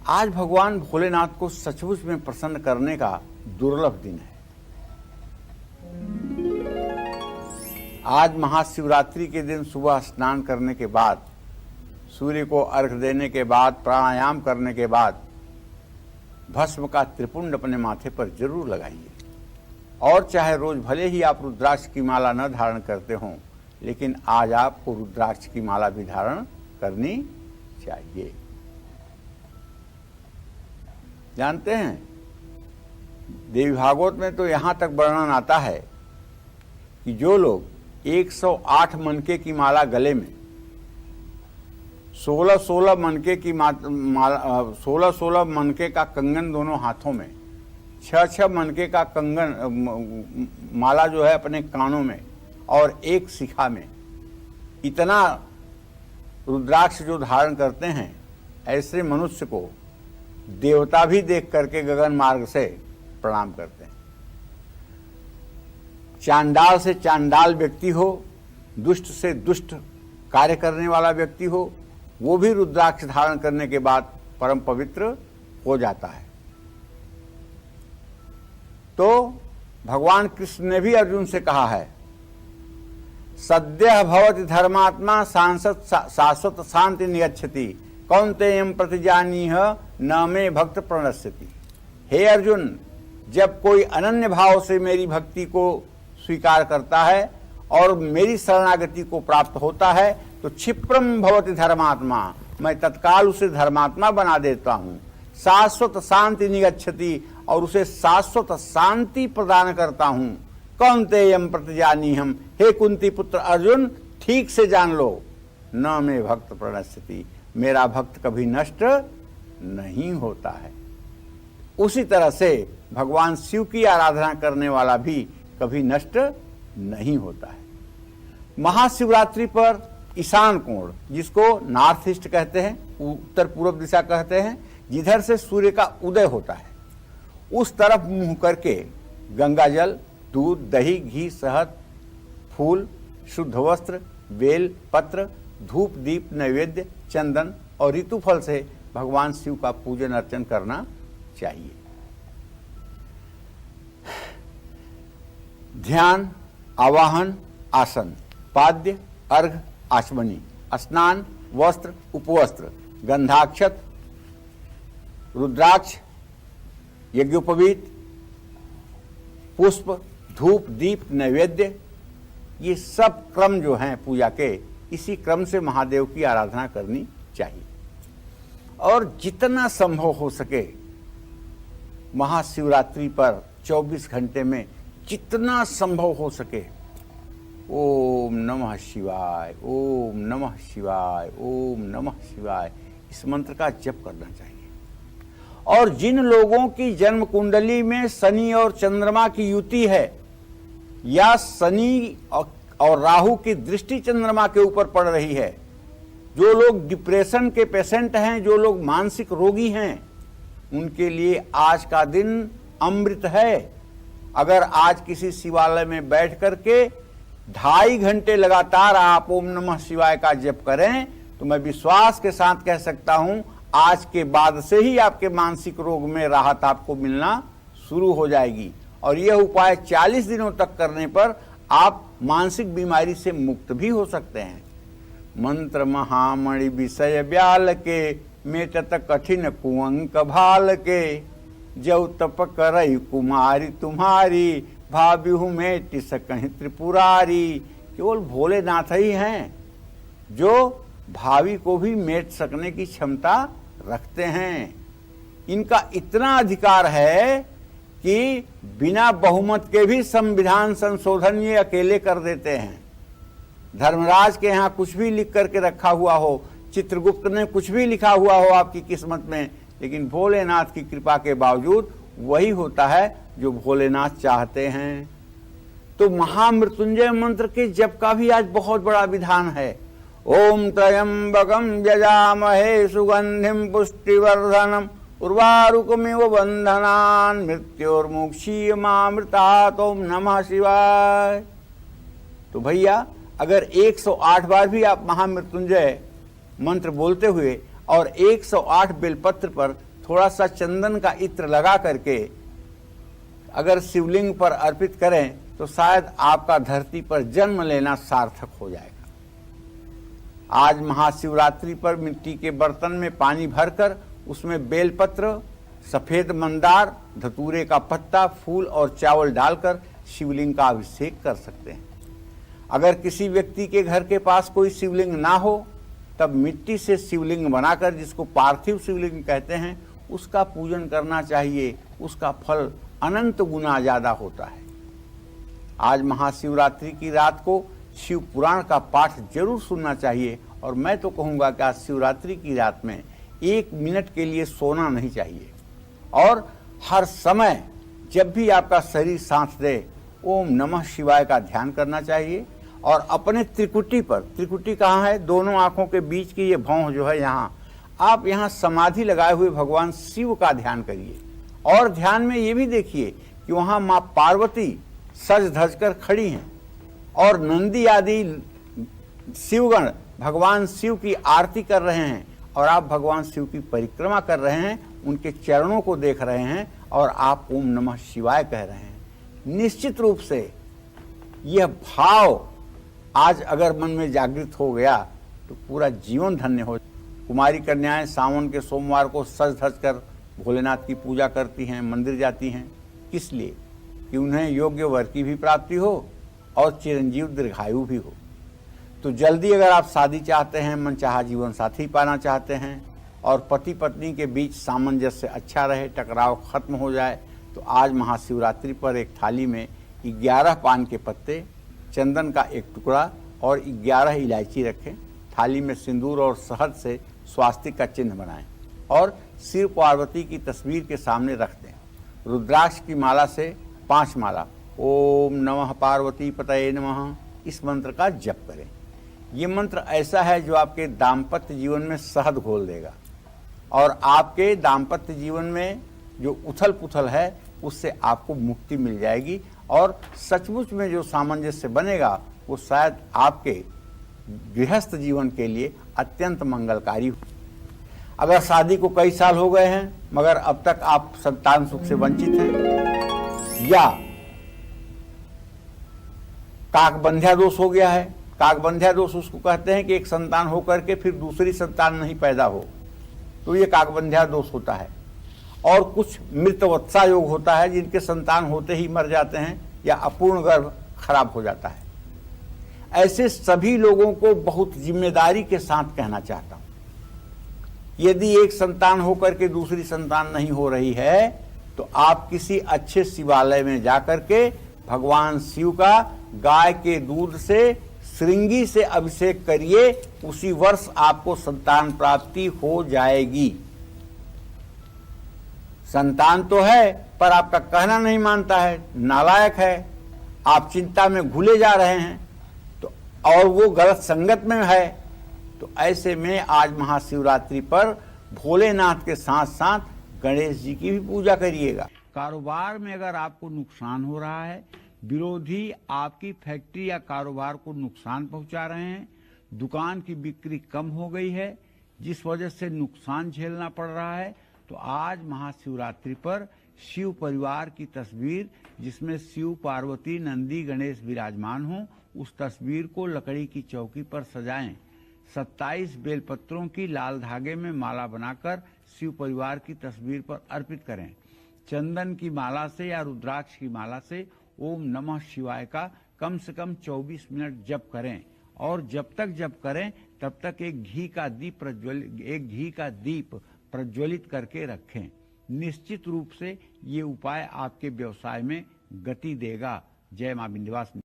आज भगवान भोलेनाथ को सचमुच में प्रसन्न करने का दुर्लभ दिन है। आज महाशिवरात्रि के दिन सुबह स्नान करने के बाद, सूर्य को अर्घ्य देने के बाद, प्राणायाम करने के बाद भस्म का त्रिपुंड अपने माथे पर जरूर लगाइए। और चाहे रोज भले ही आप रुद्राक्ष की माला न धारण करते हों, लेकिन आज आपको रुद्राक्ष की माला भी धारण करनी चाहिए। जानते हैं, देवी भागवत में तो यहां तक वर्णन आता है कि जो लोग 108 मनके की माला गले में, 16-16 मनके की माला, 16-16 मनके का कंगन दोनों हाथों में, 6-6 मनके का कंगन माला जो है अपने कानों में और एक शिखा में, इतना रुद्राक्ष जो धारण करते हैं, ऐसे मनुष्य को देवता भी देख करके गगन मार्ग से प्रणाम करते हैं। चांडाल से चांडाल व्यक्ति हो, दुष्ट से दुष्ट कार्य करने वाला व्यक्ति हो, वो भी रुद्राक्ष धारण करने के बाद परम पवित्र हो जाता है। तो भगवान कृष्ण ने भी अर्जुन से कहा है, सद्यः भवति धर्मात्मा सांसत शाश्वत शांति निगच्छति कौन्तेयं प्रतिजानीह न मे भक्त प्रणश्यति। हे अर्जुन, जब कोई अनन्य भाव से मेरी भक्ति को स्वीकार करता है और मेरी शरणागति को प्राप्त होता है तो क्षिप्रम भवति धर्मात्मा, मैं तत्काल उसे धर्मात्मा बना देता हूँ। शाश्वत शांति निगच्छति, और उसे शाश्वत शांति प्रदान करता हूँ। कौन्तेयं प्रतिजानीहम्, हे कुंती पुत्र अर्जुन, ठीक से जान लो, न मे भक्त प्रणश्यति, मेरा भक्त कभी नष्ट नहीं होता है। उसी तरह से भगवान शिव की आराधना करने वाला भी कभी नष्ट नहीं होता है। महाशिवरात्रि पर ईशान कोण, जिसको नॉर्थ ईस्ट कहते हैं, उत्तर पूर्व दिशा कहते हैं, जिधर से सूर्य का उदय होता है, उस तरफ मुंह करके गंगा जल, दूध, दही, घी, शहद, फूल, शुद्ध वस्त्र, बेल पत्र, धूप, दीप, नैवेद्य, चंदन और ऋतुफल से भगवान शिव का पूजन अर्चन करना चाहिए। ध्यान, आवाहन, आसन, पाद्य, अर्घ, आचमनी, स्नान, वस्त्र, उपवस्त्र, गंधाक्षत, रुद्राक्ष, यज्ञोपवीत, पुष्प, धूप, दीप, नैवेद्य, ये सब क्रम जो हैं पूजा के, इसी क्रम से महादेव की आराधना करनी चाहिए। और जितना संभव हो सके महाशिवरात्रि पर 24 घंटे में जितना संभव हो सके ओम नमः शिवाय, ओम नमः शिवाय, ओम नमः शिवाय, इस मंत्र का जप करना चाहिए। और जिन लोगों की जन्म कुंडली में शनि और चंद्रमा की युति है, या शनि और राहु की दृष्टि चंद्रमा के ऊपर पड़ रही है, जो लोग डिप्रेशन के पेशेंट हैं, जो लोग मानसिक रोगी हैं, उनके लिए आज का दिन अमृत है। अगर आज किसी शिवालय में बैठ करके 2.5 घंटे लगातार आप ओम नमः शिवाय का जप करें, तो मैं विश्वास के साथ कह सकता हूं, आज के बाद से ही आपके मानसिक रोग में राहत आपको मिलना शुरू हो जाएगी। और यह उपाय 40 दिनों तक करने पर आप मानसिक बीमारी से मुक्त भी हो सकते हैं। मंत्र महामणि विषय ब्याल के, मेटत कठिन कुअंक भाल के, जौ तप करई कुमारी तुम्हारी, भाव्यहु मेटि सकहि त्रिपुरारी। केवल भोलेनाथ ही हैं जो भावी को भी मेट सकने की क्षमता रखते हैं। इनका इतना अधिकार है कि बिना बहुमत के भी संविधान संशोधन ये अकेले कर देते हैं। धर्मराज के यहाँ कुछ भी लिख करके रखा हुआ हो, चित्रगुप्त ने कुछ भी लिखा हुआ हो आपकी किस्मत में, लेकिन भोलेनाथ की कृपा के बावजूद वही होता है जो भोलेनाथ चाहते हैं। तो महामृत्युंजय मंत्र के जप का भी आज बहुत बड़ा विधान है। ओम त्र्यंबकं यजामहे सुगंधिं पुष्टिवर्धनम् उर्वारुकमिव बंधनान् मृत्योर्मुक्षीयमामृतात्। ओम नमः शिवाय। तो भैया, अगर 108 बार भी आप महामृत्युंजय मंत्र बोलते हुए और 108 बेलपत्र पर थोड़ा सा चंदन का इत्र लगा करके अगर शिवलिंग पर अर्पित करें तो शायद आपका धरती पर जन्म लेना सार्थक हो जाएगा। आज महाशिवरात्रि पर मिट्टी के बर्तन में पानी भरकर उसमें बेलपत्र, सफेद मंदार, धतूरे का पत्ता, फूल और चावल डालकर शिवलिंग का अभिषेक कर सकते हैं। अगर किसी व्यक्ति के घर के पास कोई शिवलिंग ना हो तब मिट्टी से शिवलिंग बनाकर, जिसको पार्थिव शिवलिंग कहते हैं, उसका पूजन करना चाहिए। उसका फल अनंत गुना ज्यादा होता है। आज महाशिवरात्रि की रात को शिव पुराण का पाठ जरूर सुनना चाहिए। और मैं तो कहूँगा कि आज शिवरात्रि की रात में 1 मिनट के लिए सोना नहीं चाहिए और हर समय जब भी आपका शरीर सांस दे ओम नमः शिवाय का ध्यान करना चाहिए। और अपने त्रिकुटी पर, त्रिकुटी कहाँ है? दोनों आंखों के बीच की ये भौं जो है यहाँ, आप यहाँ समाधि लगाए हुए भगवान शिव का ध्यान करिए। और ध्यान में ये भी देखिए कि वहाँ माँ पार्वती सज धज कर खड़ी हैं और नंदी आदि शिवगण भगवान शिव की आरती कर रहे हैं और आप भगवान शिव की परिक्रमा कर रहे हैं, उनके चरणों को देख रहे हैं और आप ओम नमः शिवाय कह रहे हैं। निश्चित रूप से यह भाव आज अगर मन में जागृत हो गया तो पूरा जीवन धन्य हो। कुमारी कन्याएं सावन के सोमवार को सज धज कर भोलेनाथ की पूजा करती हैं, मंदिर जाती हैं। किस लिए? कि उन्हें योग्य वर की भी प्राप्ति हो और चिरंजीव दीर्घायु भी हो। तो जल्दी अगर आप शादी चाहते हैं, मनचाहा जीवन साथी पाना चाहते हैं और पति पत्नी के बीच सामंजस्य अच्छा रहे, टकराव खत्म हो जाए, तो आज महाशिवरात्रि पर एक थाली में 11 पान के पत्ते, चंदन का एक टुकड़ा और 11 इलायची रखें। थाली में सिंदूर और शहद से स्वास्तिक का चिन्ह बनाएं और शिव पार्वती की तस्वीर के सामने रख दें। रुद्राक्ष की माला से 5 माला ओम नमः पार्वती पतये नमः इस मंत्र का जप करें। ये मंत्र ऐसा है जो आपके दाम्पत्य जीवन में शहद घोल देगा और आपके दाम्पत्य जीवन में जो उथल पुथल है उससे आपको मुक्ति मिल जाएगी और सचमुच में जो सामंजस्य बनेगा वो शायद आपके गृहस्थ जीवन के लिए अत्यंत मंगलकारी हो। अगर शादी को कई साल हो गए हैं मगर अब तक आप संतान सुख से वंचित हैं या काकबंध्या दोष हो गया है। काकबंध्या दोष उसको कहते हैं कि एक संतान होकर के फिर दूसरी संतान नहीं पैदा हो, तो ये काकबंध्या दोष होता है। और कुछ मृतवत्सा योग होता है जिनके संतान होते ही मर जाते हैं या अपूर्ण गर्भ खराब हो जाता है। ऐसे सभी लोगों को बहुत जिम्मेदारी के साथ कहना चाहता हूं, यदि एक संतान होकर के दूसरी संतान नहीं हो रही है तो आप किसी अच्छे शिवालय में जाकर के भगवान शिव का गाय के दूध से श्रृंगी से अभिषेक करिए, उसी वर्ष आपको संतान प्राप्ति हो जाएगी। संतान तो है पर आपका कहना नहीं मानता है, नालायक है, आप चिंता में घुले जा रहे हैं तो और वो गलत संगत में है, तो ऐसे में आज महाशिवरात्रि पर भोलेनाथ के साथ साथ गणेश जी की भी पूजा करिएगा। कारोबार में अगर आपको नुकसान हो रहा है, विरोधी आपकी फैक्ट्री या कारोबार को नुकसान पहुंचा रहे हैं, दुकान की बिक्री कम हो गई है जिस वजह से नुकसान झेलना पड़ रहा है, तो आज महाशिवरात्रि पर शिव परिवार की तस्वीर जिसमें शिव पार्वती नंदी गणेश विराजमान हों, उस तस्वीर को लकड़ी की चौकी पर सजाएं। 27 बेलपत्रों की लाल धागे में माला बनाकर शिव परिवार की तस्वीर पर अर्पित करें। चंदन की माला से या रुद्राक्ष की माला से ओम नमः शिवाय का कम से कम 24 मिनट जप करें और जब तक जप करें तब तक एक घी का दीप प्रज्वलित करके रखें। निश्चित रूप से ये उपाय आपके व्यवसाय में गति देगा। जय मां विंध्यवासिनी।